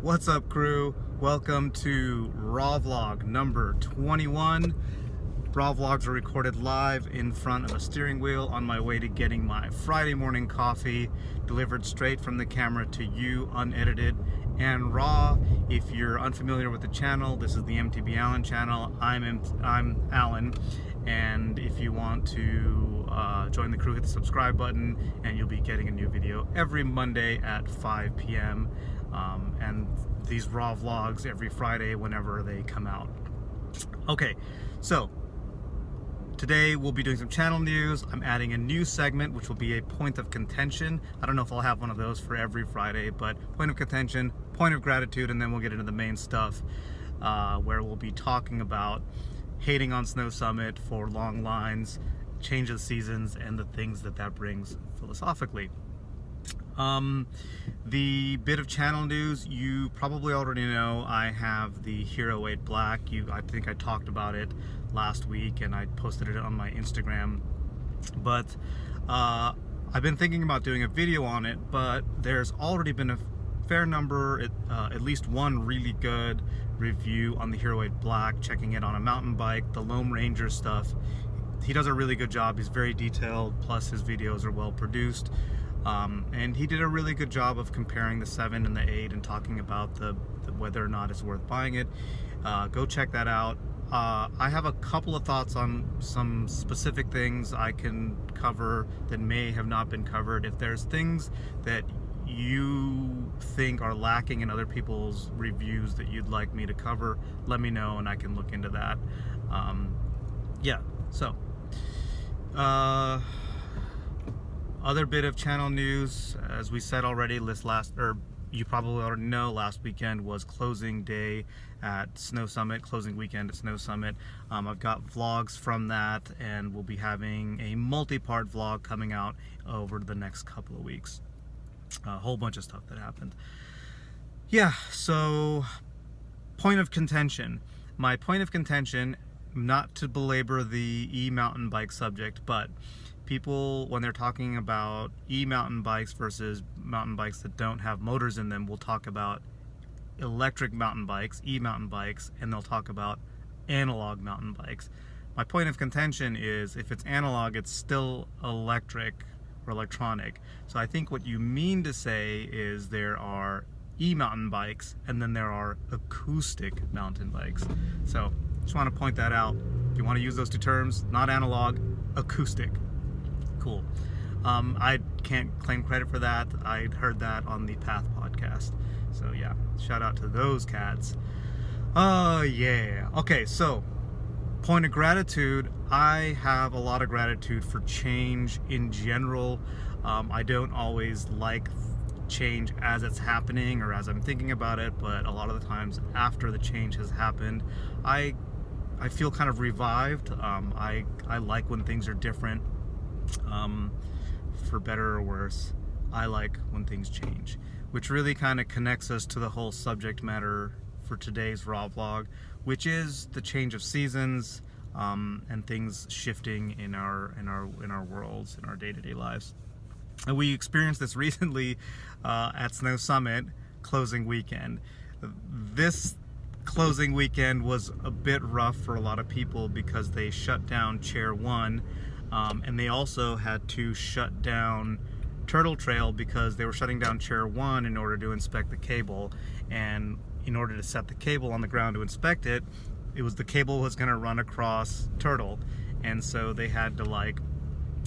What's up, crew? Welcome to Raw Vlog number 21. Raw Vlogs are recorded live in front of a steering wheel on my way to getting my Friday morning coffee delivered straight from the camera to you, unedited and raw. If you're unfamiliar with the channel, this is the MTB ALAN channel. I'm Alan, and if you want to join the crew, hit the subscribe button and you'll be getting a new video every Monday at 5 p.m. And these raw vlogs every Friday whenever they come out. Okay, so today we'll be doing some channel news. I'm adding a new segment which will be a point of contention. I don't know if I'll have one of those for every Friday, but point of contention, point of gratitude, and then we'll get into the main stuff where we'll be talking about hating on Snow Summit for long lines, change of seasons, and the things that brings philosophically. The bit of channel news, you probably already know I have the Hero 8 Black. I think I talked about it last week and I posted it on my Instagram, but I've been thinking about doing a video on it, but there's already been a fair number, at least one really good review on the Hero 8 Black, checking it on a mountain bike, the Lone Ranger stuff. He does a really good job. He's very detailed, plus his videos are well produced. And he did a really good job of comparing the 7 and the 8 and talking about the whether or not it's worth buying it. Go check that out. I have a couple of thoughts on some specific things I can cover that may have not been covered. If there's things that you think are lacking in other people's reviews that you'd like me to cover, let me know and I can look into that. Yeah, so other bit of channel news, as we said already, you probably already know, last weekend was closing day at Snow Summit, closing weekend at Snow Summit. I've got vlogs from that, and we'll be having a multi-part vlog coming out over the next couple of weeks. A whole bunch of stuff that happened. Yeah, so point of contention. My point of contention, not to belabor the e-mountain bike subject, but people, when they're talking about e-mountain bikes versus mountain bikes that don't have motors in them, will talk about electric mountain bikes, e-mountain bikes, and they'll talk about analog mountain bikes. My point of contention is, if it's analog, it's still electric or electronic. So I think what you mean to say is there are e-mountain bikes and then there are acoustic mountain bikes. So just want to point that out. If you want to use those two terms, not analog, acoustic. Cool. I can't claim credit for that. I heard that on the Path podcast. So yeah, shout out to those cats. Yeah. Okay, so point of gratitude. I have a lot of gratitude for change in general. I don't always like change as it's happening or as I'm thinking about it, but a lot of the times after the change has happened, I feel kind of revived. I like when things are different. For better or worse, I like when things change, which really kind of connects us to the whole subject matter for today's raw vlog, which is the change of seasons, and things shifting in our worlds, in our day-to-day lives. And we experienced this recently at Snow Summit closing weekend. This closing weekend was a bit rough for a lot of people because they shut down Chair 1. And they also had to shut down Turtle Trail because they were shutting down Chair 1 in order to inspect the cable. And in order to set the cable on the ground to inspect it, the cable was going to run across Turtle. And so they had to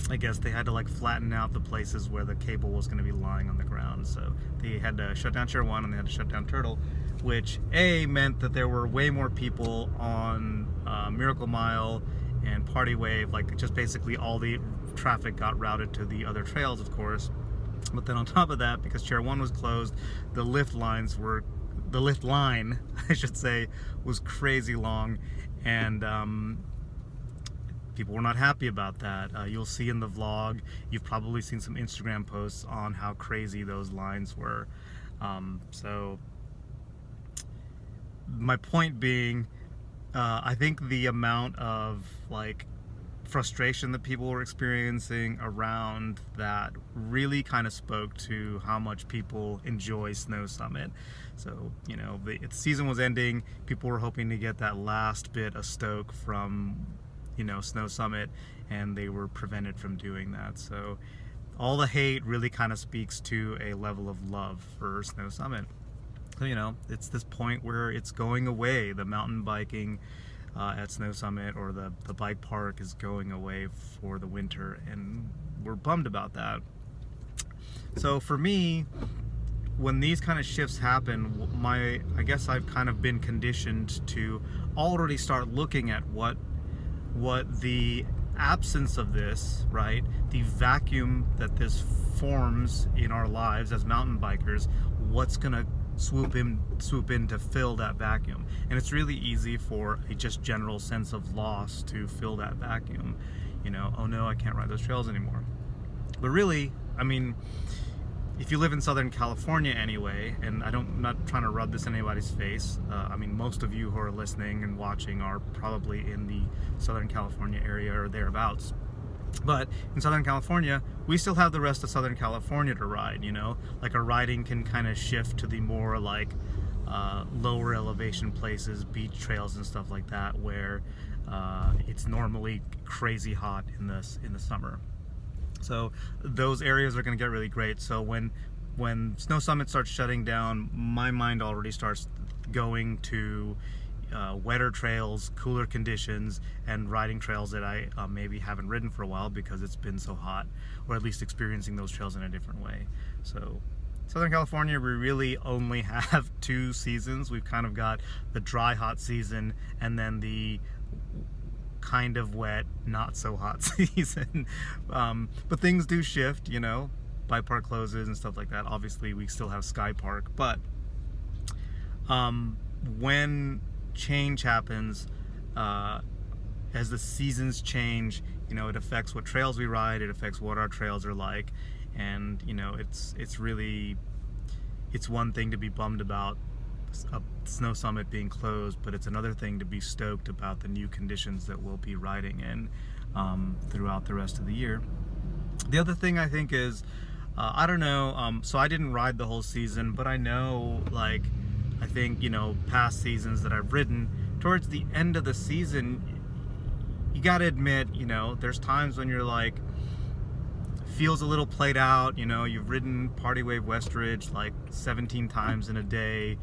flatten out the places where the cable was going to be lying on the ground. So they had to shut down Chair 1 and they had to shut down Turtle, which meant that there were way more people on Miracle Mile and Party Wave. Like, just basically all the traffic got routed to the other trails, of course. But then on top of that, because Chair 1 was closed, the lift line, I should say, was crazy long, and people were not happy about that. You'll see in the vlog, you've probably seen some Instagram posts on how crazy those lines were. So my point being, I think the amount of frustration that people were experiencing around that really kind of spoke to how much people enjoy Snow Summit. So, the season was ending. People were hoping to get that last bit of stoke from, Snow Summit, and they were prevented from doing that. So all the hate really kind of speaks to a level of love for Snow Summit. So, it's this point where it's going away. The mountain biking at Snow Summit, or the bike park, is going away for the winter, and we're bummed about that. So for me, when these kind of shifts happen, I guess I've kind of been conditioned to already start looking at what the absence of this, right, the vacuum that this forms in our lives as mountain bikers, what's gonna swoop in to fill that vacuum. And it's really easy for a just general sense of loss to fill that vacuum. Oh no, I can't ride those trails anymore. But really, I mean, if you live in Southern California anyway, and I'm not trying to rub this in anybody's face, I mean, most of you who are listening and watching are probably in the Southern California area or thereabouts. But in Southern California, we still have the rest of Southern California to ride, Like, our riding can kind of shift to the more like lower elevation places, beach trails and stuff like that, where it's normally crazy hot in the summer. So those areas are going to get really great. So when Snow Summit starts shutting down, my mind already starts going to wetter trails, cooler conditions, and riding trails that I maybe haven't ridden for a while because it's been so hot, or at least experiencing those trails in a different way. So Southern California, we really only have 2 seasons. We've kind of got the dry hot season, and then the kind of wet, not so hot season. But things do shift, Bike park closes and stuff like that. Obviously we still have Sky Park, but when change happens, as the seasons change, it affects what trails we ride, it affects what our trails are like. And it's one thing to be bummed about a Snow Summit being closed, but it's another thing to be stoked about the new conditions that we'll be riding in throughout the rest of the year. The other thing I think is, I don't know, so I didn't ride the whole season, but I know, like, I think, past seasons that I've ridden, towards the end of the season, you gotta admit, there's times when you're like, feels a little played out, you've ridden Party Wave Westridge like 17 times in a day.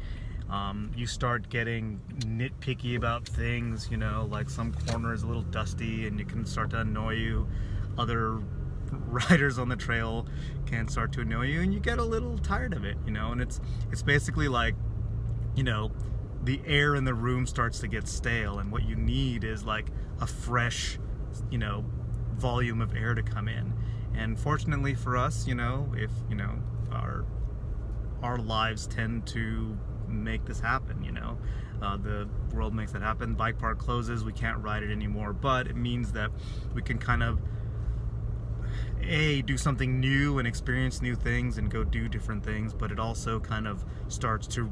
You start getting nitpicky about things, like some corner is a little dusty and it can start to annoy you. Other riders on the trail can start to annoy you, and you get a little tired of it, and it's basically like, the air in the room starts to get stale, and what you need is like a fresh, volume of air to come in. And fortunately for us, if our lives tend to make this happen, the world makes it happen. Bike park closes, we can't ride it anymore, but it means that we can kind of do something new and experience new things and go do different things, but it also kind of starts to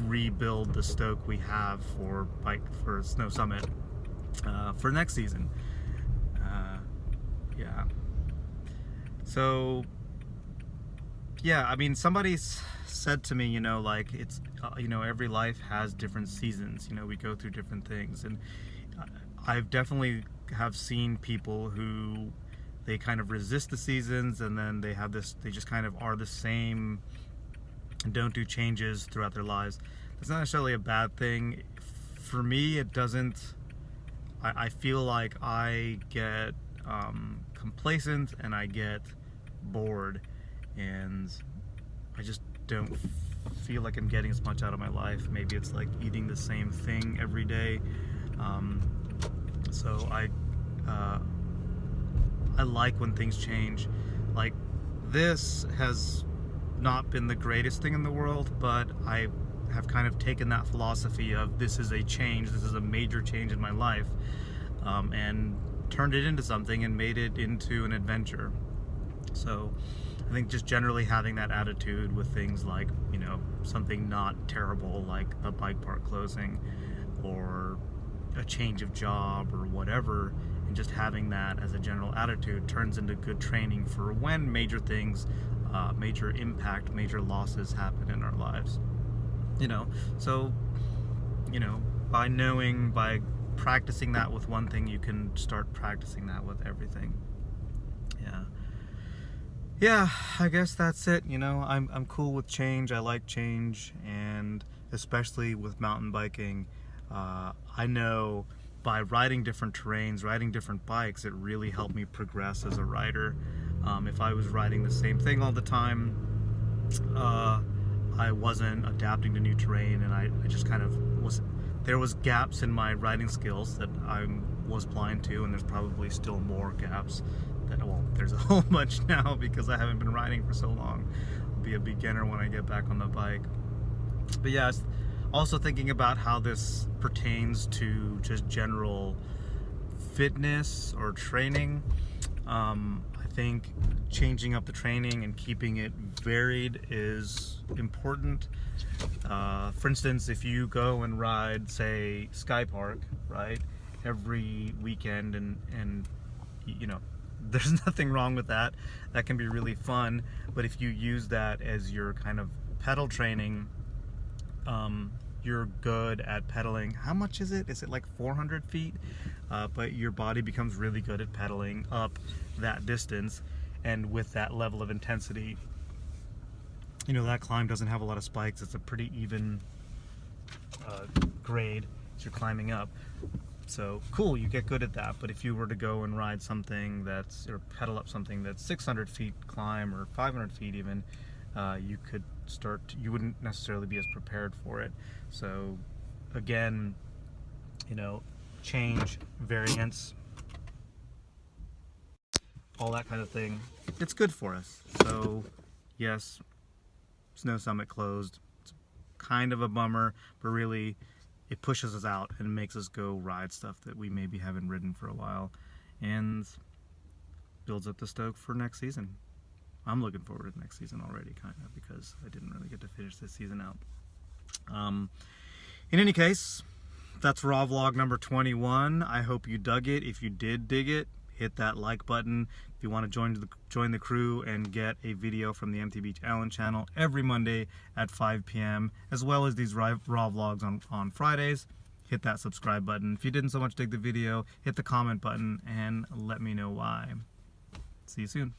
rebuild the stoke we have for Snow Summit for next season. Yeah. So yeah, I mean, somebody said to me, like, it's every life has different seasons. We go through different things, and I've definitely have seen people who they kind of resist the seasons, and then they just kind of are the same and don't do changes throughout their lives. That's not necessarily a bad thing. For me, it doesn't. I feel like I get complacent and I get bored, and I just don't feel like I'm getting as much out of my life. Maybe it's like eating the same thing every day. So I like when things change. Like, this has not been the greatest thing in the world, but I have kind of taken that philosophy of this is a change, this is a major change in my life, and turned it into something and made it into an adventure. So I think just generally having that attitude with things like, something not terrible like a bike park closing or a change of job or whatever, and just having that as a general attitude turns into good training for when major things, major impact, major losses happen in our lives. So by practicing that with one thing, you can start practicing that with everything. Yeah, I guess that's it. I'm cool with change. I like change, and especially with mountain biking, I know by riding different terrains, riding different bikes, it really helped me progress as a rider. If I was riding the same thing all the time, I wasn't adapting to new terrain, and I just kind of there was gaps in my riding skills that I was blind to, and there's probably still more gaps there's a whole bunch now because I haven't been riding for so long. I'll be a beginner when I get back on the bike. But yeah, also thinking about how this pertains to just general fitness or training. I think changing up the training and keeping it varied is important. For instance, if you go and ride, say, Sky Park, right, every weekend, and there's nothing wrong with that. That can be really fun. But if you use that as your kind of pedal training, you're good at pedaling. How much is it? Is it like 400 feet? But your body becomes really good at pedaling up that distance, and with that level of intensity, that climb doesn't have a lot of spikes. It's a pretty even grade as you're climbing up. So cool, you get good at that. But if you were to go and ride something or pedal up something that's 600 feet climb, or 500 feet even, you wouldn't necessarily be as prepared for it. So again, change, variance, all that kind of thing, it's good for us. So yes, Snow Summit closed. It's kind of a bummer, but really it pushes us out and makes us go ride stuff that we maybe haven't ridden for a while, and builds up the stoke for next season. I'm looking forward to next season already, kind of, because I didn't really get to finish this season out. In any case, that's Raw Vlog number 21. I hope you dug it. If you did dig it, hit that like button. If you want to join the crew and get a video from the MTB ALAN channel every Monday at 5 p.m., as well as these raw vlogs on Fridays, hit that subscribe button. If you didn't so much dig the video, hit the comment button and let me know why. See you soon.